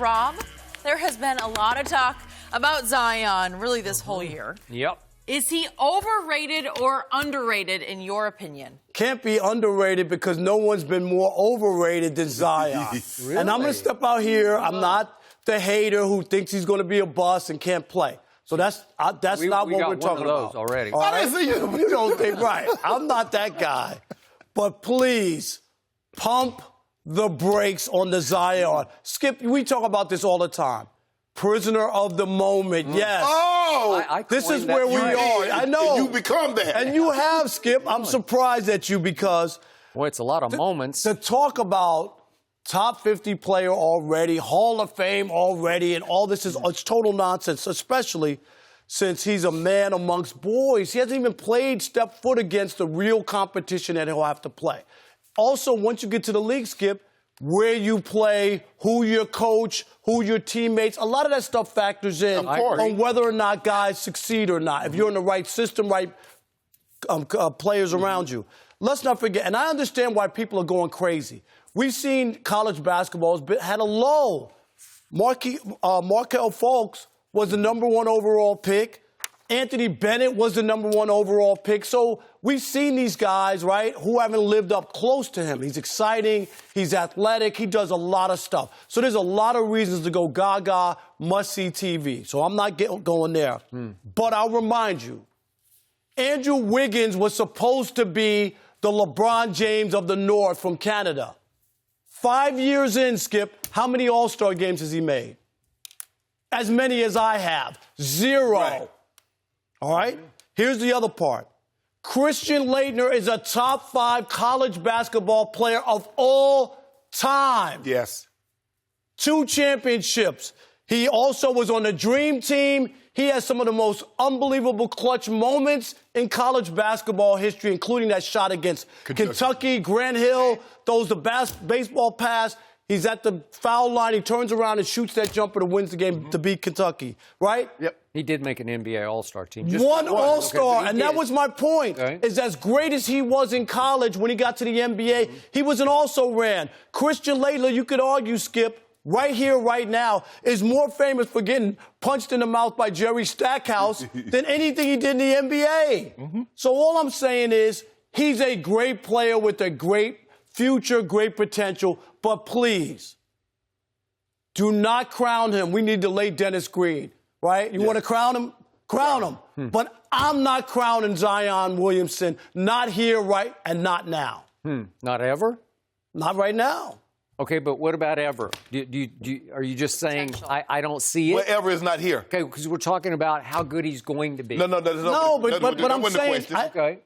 Rob, there has been a lot of talk about Zion really this whole year. Yep. Is he overrated or underrated in your opinion? Can't be underrated because no one's been more overrated than Zion. Really? And I'm going to step out here. I'm not the hater who thinks he's going to be a bust and can't play. So that's not what we're talking about already. All right? You don't think right. I'm not that guy. But please, pump the brakes on the Zion. Skip, we talk about this all the time. Prisoner of the moment, yes. Oh! This is where we are. I know. You become that. And you have, Skip. I'm surprised at you because... Boy, it's a lot of moments. To talk about top 50 player already, Hall of Fame already, and all this is it's total nonsense, especially since he's a man amongst boys. He hasn't even played step foot against the real competition that he'll have to play. Also, once you get to the league, Skip, where you play, who your coach, who your teammates, a lot of that stuff factors in on whether or not guys succeed or not. If you're in the right system, right players around you. Let's not forget, and I understand why people are going crazy. We've seen college basketball has had a low. Markelle Fultz was the #1 overall pick. Anthony Bennett was the #1 overall pick. So we've seen these guys, right, who haven't lived up close to him. He's exciting. He's athletic. He does a lot of stuff. So there's a lot of reasons to go gaga, must-see TV. So I'm not going there. But I'll remind you, Andrew Wiggins was supposed to be the LeBron James of the North from Canada. 5 years in, Skip, how many All-Star games has he made? As many as I have. 0. Right. All right? Here's the other part. Christian Laettner is a top 5 college basketball player of all time. Yes. 2 championships. He also was on the Dream Team. He has some of the most unbelievable clutch moments in college basketball history, including that shot against Kentucky, Grant Hill, throws the baseball pass. He's at the foul line. He turns around and shoots that jumper to win the game to beat Kentucky, right? Yep. He did make an NBA All-Star team. One All-Star, and that was my point, is as great as he was in college when he got to the NBA, he was an also-ran. Christian Laettner, you could argue, Skip, right here, right now, is more famous for getting punched in the mouth by Jerry Stackhouse than anything he did in the NBA. So all I'm saying is he's a great player with a great future, great potential, but please, do not crown him. We need to lay Dennis Green, right? You want to crown him? Crown him. But I'm not crowning Zion Williamson, not here, right, and not now. Not ever? Not right now. Okay, but what about ever? Are you just saying I don't see it? Well, ever is not here. Okay, because we're talking about how good he's going to be. No, but I'm saying,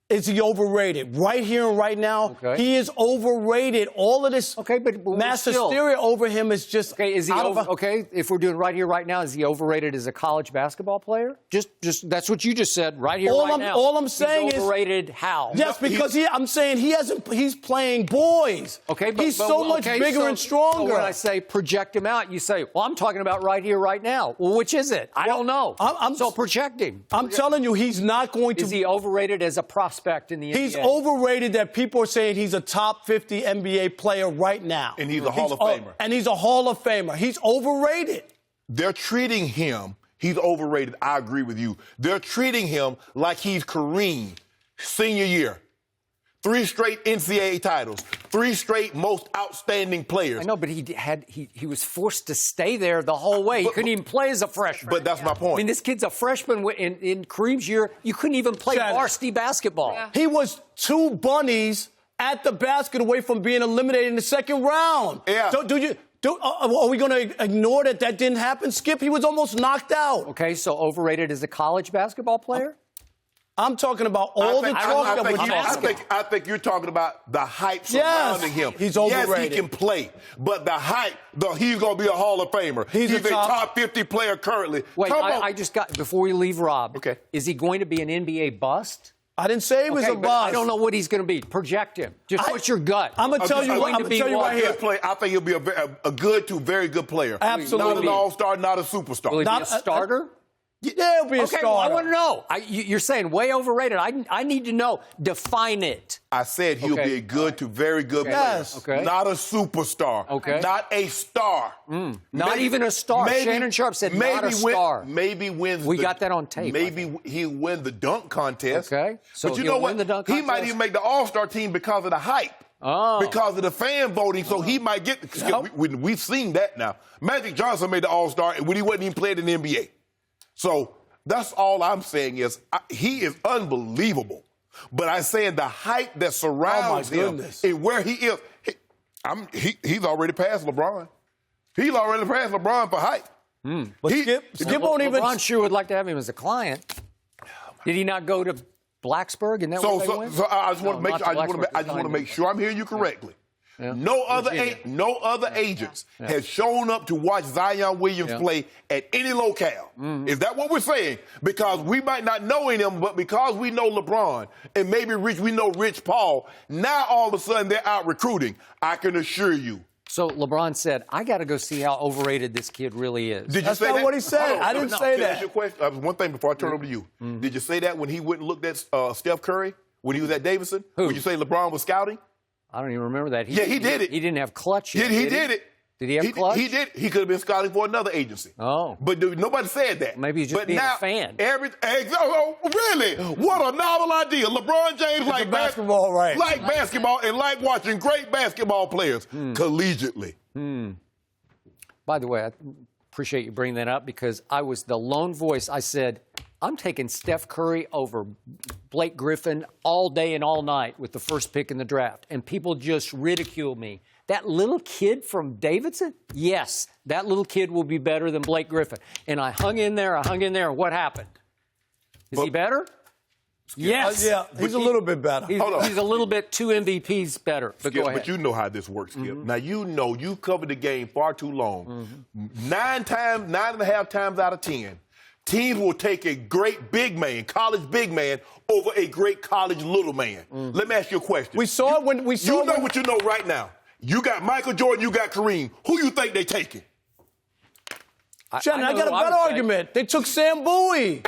is he overrated? Right here and right now, he is overrated. All of this mass hysteria over him is just is he okay, if we're doing right here, right now, is he overrated as a college basketball player? Just that's what you just said, right here, right now. All I'm saying he's overrated how? Yes, because I'm saying he's playing boys. Okay, but he's so much bigger and stronger. So when I say project him out, you say, well, I'm talking about right here, right now. Well, which is it? I don't know. So project him. I'm telling you, he's not going to. Is he overrated as a prospect in the NBA? He's overrated that people are saying he's a top 50 NBA player right now. And he's a Hall of Famer. And he's a Hall of Famer. He's overrated. They're treating him, he's overrated, I agree with you. They're treating him like he's Kareem, senior year. 3 straight NCAA titles, 3 straight most outstanding players. I know, but he was forced to stay there the whole way. He couldn't even play as a freshman. But that's my point. I mean, this kid's a freshman in Kareem's year. You couldn't even play varsity basketball. Yeah. He was 2 bunnies at the basket away from being eliminated in the second round. Yeah. Are we going to ignore that didn't happen, Skip? He was almost knocked out. Okay, so overrated as a college basketball player? I'm talking about all the talk that was I think you're talking about the hype surrounding him. He's overrated. Yes, he can play, but the hype, he's going to be a Hall of Famer. He's a top 50 player currently. Wait, I just got, before we leave Rob, is he going to be an NBA bust? I didn't say he was a bust. I don't know what he's going to be. Project him. Just what's your gut? I'm going to tell you right here. I think he'll be a good to very good player. Absolutely. Not an all-star, not a superstar. Will he be a starter? Yeah, he'll be a Okay, starter. well, I want to know. You're saying way overrated. I need to know. Define it. I said he'll be a good to very good player. Yes. Okay. Not a superstar. Okay. Not a star. Not even a star. Shannon Sharpe said not a star. Maybe wins. We got that on tape. Maybe he'll win the dunk contest. Okay. So but you he'll know win what? the dunk He contest? might even make the All-Star team because of the hype. Oh. Because of the fan voting, so he might get. We've seen that now. Magic Johnson made the All-Star when he wasn't even playing in the NBA. So that's all I'm saying is he is unbelievable. But I'm saying the hype that surrounds him and where he is, he's already passed LeBron. He's already passed LeBron for hype. But Skip won't even. LeBron sure would like to have him as a client. Did he not go to Blacksburg? And that where they went? So I just want to make not sure. to I just want to make sure I'm hearing you correctly. Yeah. No other agents has shown up to watch Zion Williams play at any locale. Is that what we're saying? Because we might not know him, but because we know LeBron and maybe we know Rich Paul, now all of a sudden they're out recruiting. I can assure you. So LeBron said, I got to go see how overrated this kid really is. Did you That's say not that? what he said. I didn't say Can I that. ask you a question? One thing before I turn over to you. Did you say that when he went and looked at Steph Curry when he was at Davidson? Who? Would you say LeBron was scouting? I don't even remember that. He did it. He didn't have clutch yet. He did it. Did he have clutch? He did. He could have been scouting for another agency. Oh. But nobody said that. Maybe he's just being a fan. Really? What a novel idea. LeBron James like basketball, right? Like basketball and like watching great basketball players collegiately. By the way, I appreciate you bringing that up because I was the lone voice. I said, I'm taking Steph Curry over Blake Griffin all day and all night with the first pick in the draft. And people just ridicule me. That little kid from Davidson? Yes, that little kid will be better than Blake Griffin. And I hung in there, and what happened? Is he better? Yes. Yeah, he's a little bit better. He's a little bit 2 MVPs better. But go ahead. But you know how this works, Skip. Now, you covered the game far too long. 9.5 times out of 10, teams will take a great big man, college big man, over a great college little man. Let me ask you a question. We saw it when we saw. You know what you know right now. You got Michael Jordan, you got Kareem. Who you think they taking? Shannon, I got a better argument. They took Sam Bowie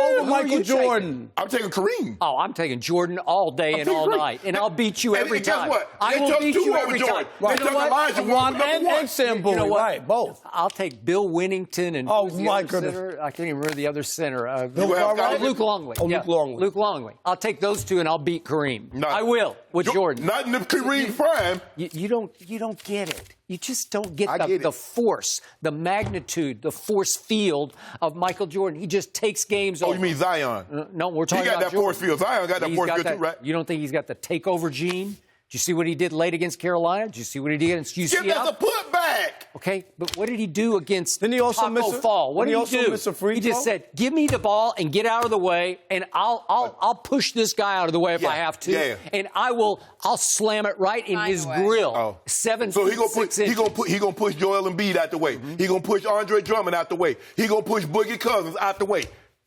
over Michael Jordan. I'm taking Kareem. Oh, I'm taking Jordan all day and all night, and I'll beat you every time. Guess what? I will beat you every time. Right. You know what? And Sam Bowie, right? Both. I'll take Bill Winnington and Oh, who's the my other goodness. center? I can't even remember the other center. Luke Longley. Oh, Luke Longley. Luke Longley. I'll take those two and I'll beat Kareem. No. I will with Jordan. Not in the Kareem prime. You don't get it. You just don't get I get the it. force, the magnitude, the force field of Michael Jordan. He just takes games over. Oh, you mean Zion? No, we're talking about He got that Jordan. force field. Zion got that He's force got field too, right? You don't think he's got the takeover gene? Did you see what he did late against Carolina? Did you see what he did against UCF? Skip, that's a putback. Okay, but what did he do against Didn't he also Taco miss a- Fall? What didn't did he he also do? miss a free He just throw? said, "Give me the ball and get out of the way, and I'll push this guy out of the way if I have to, Yeah. and I'll slam it right in his away. grill." Oh. 7 So feet, 6 inches. he gonna push Joel Embiid out the way. He gonna push Andre Drummond out the way. He gonna push Boogie Cousins out the way.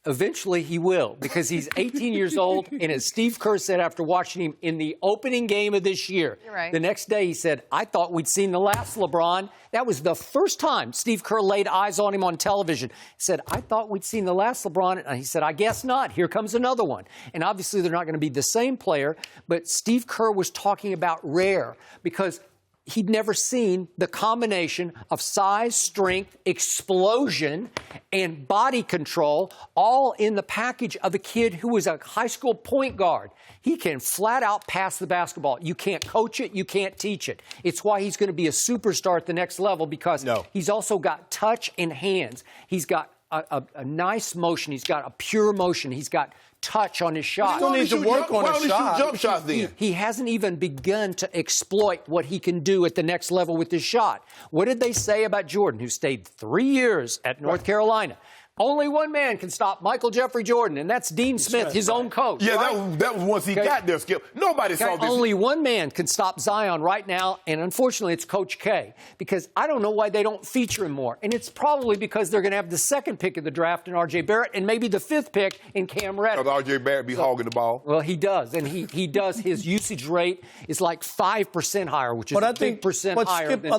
Eventually he will, because he's 18 years old, and as Steve Kerr said after watching him in the opening game of this year, You're right. the next day he said, "I thought we'd seen the last LeBron." That was the first time Steve Kerr laid eyes on him on television. He said, "I thought we'd seen the last LeBron." And he said, "I guess not. Here comes another one." And obviously they're not going to be the same player, but Steve Kerr was talking about rare because he'd never seen the combination of size, strength, explosion, and body control all in the package of a kid who was a high school point guard. He can flat out pass the basketball. You can't coach it. You can't teach it. It's why he's going to be a superstar at the next level because he's also got touch and hands. He's got a nice motion. He's got a pure motion. He's got touch on his shot. Still needs to work on his shot. Jump shots then. He hasn't even begun to exploit what he can do at the next level with his shot. What did they say about Jordan, who stayed 3 years at North Carolina? Only one man can stop Michael Jeffrey Jordan, and that's Dean Smith, his own coach. Yeah, right? that was once he got there, Skip. Nobody saw this. Only one man can stop Zion right now, and unfortunately it's Coach K, because I don't know why they don't feature him more. And it's probably because they're going to have the second pick of the draft in R.J. Barrett and maybe the fifth pick in Cam Reddish. R.J. Barrett be hogging the ball. Well, he does, and he does. His usage rate is like 5% higher, which is a big percent higher Skip, than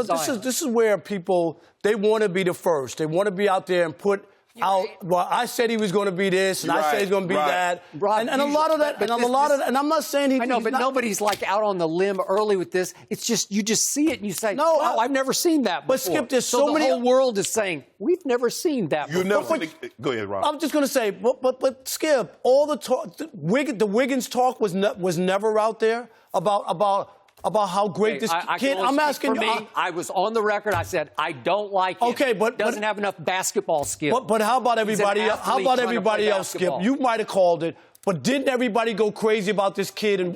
Zion. this is where people, they want to be the first. They want to be out there and put Well, I said he was going to be this, and I said he's going to be that, Rob, and a lot of that, and I'm not saying he. I know, but nobody's like out on the limb early with this. It's just you just see it and you say, "No, I've never seen that before." But Skip, there's so many. The whole world is saying we've never seen that. You before. never. Go ahead, Rob. I'm just going to say, but Skip, all the talk, the Wiggins talk was never out there about how great this kid. I'm asking you. I was on the record. I said I don't like him. Okay, but doesn't have enough basketball skill. But how about everybody? How about everybody else, Skip? You might have called it, but didn't everybody go crazy about this kid? And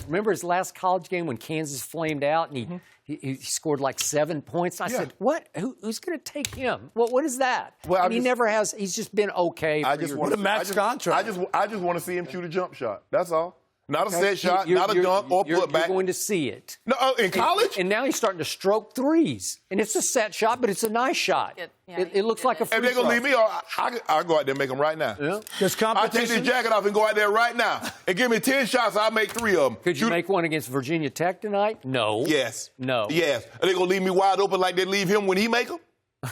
remember his last college game when Kansas flamed out and he scored like 7 points. I said, "What? Who's going to take him? What is that?" Well, and he never has. He's just been okay. I just want a max contract. I just want to see him shoot a jump shot. That's all. Not a set shot, not a dunk or putback. You're going to see it. No, in college? And now he's starting to stroke threes. And it's a set shot, but it's a nice shot. It looks like a free throw. If they're going to leave me, I'll go out there and make them right now. Yeah. I'll take this jacket off and go out there right now. And give me 10 shots, I'll make 3 of them. Could you make one against Virginia Tech tonight? No. Yes. No. Yes. Are they going to leave me wide open like they leave him when he make them?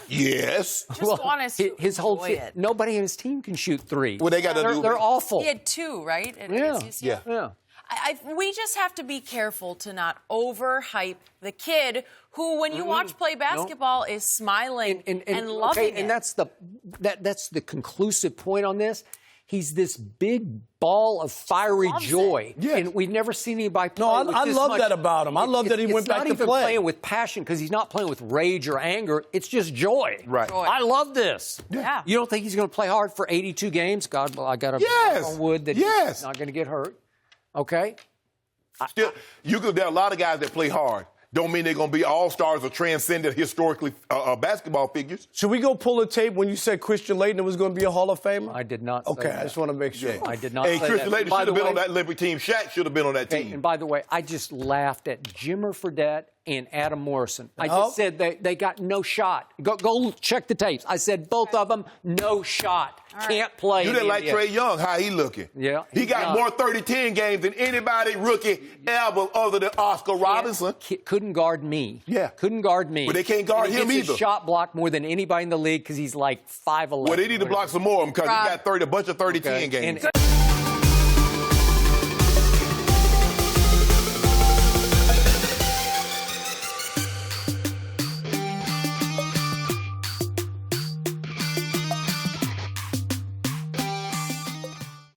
Yes. Just want to see his whole team. Nobody in his team can shoot 3. Well, they got to do. They're awful. He had 2, right? Yeah. We just have to be careful to not overhype the kid who, when you watch play basketball, is smiling and loving it. And that's the conclusive point on this. He's this big ball of fiery joy. Yes. And we've never seen anybody play I love that about him. I love that he went back to play. It's not even playing with passion because he's not playing with rage or anger. It's just joy. Right. Joy. I love this. Yeah. You don't think he's going to play hard for 82 games? God, well, I got to knock on wood that he's not going to get hurt. Okay? Still, there are a lot of guys that play hard. Don't mean they're going to be all-stars or transcendent historically basketball figures. Should we go pull a tape when you said Christian Laettner was going to be a Hall of Famer? I did not say Okay, that. I just want to make sure. I did not say Christian that. Laettner should have been on that Olympic team. Shaq should have been on that team. And by the way, I just laughed at Jimmer Fredette and Adam Morrison. I just said they got no shot. Go check the tapes. I said both of them, no shot. Can't play. You didn't like Trae Young, how he looking. Yeah. He got more 30-10 games than anybody rookie ever other than Oscar Robinson. Couldn't guard me. Yeah. Couldn't guard me. But they can't guard him either. either. Shot block more than anybody in the league because he's like 5'11". Well, they need to block some more of them because he got a bunch of 30-10 games.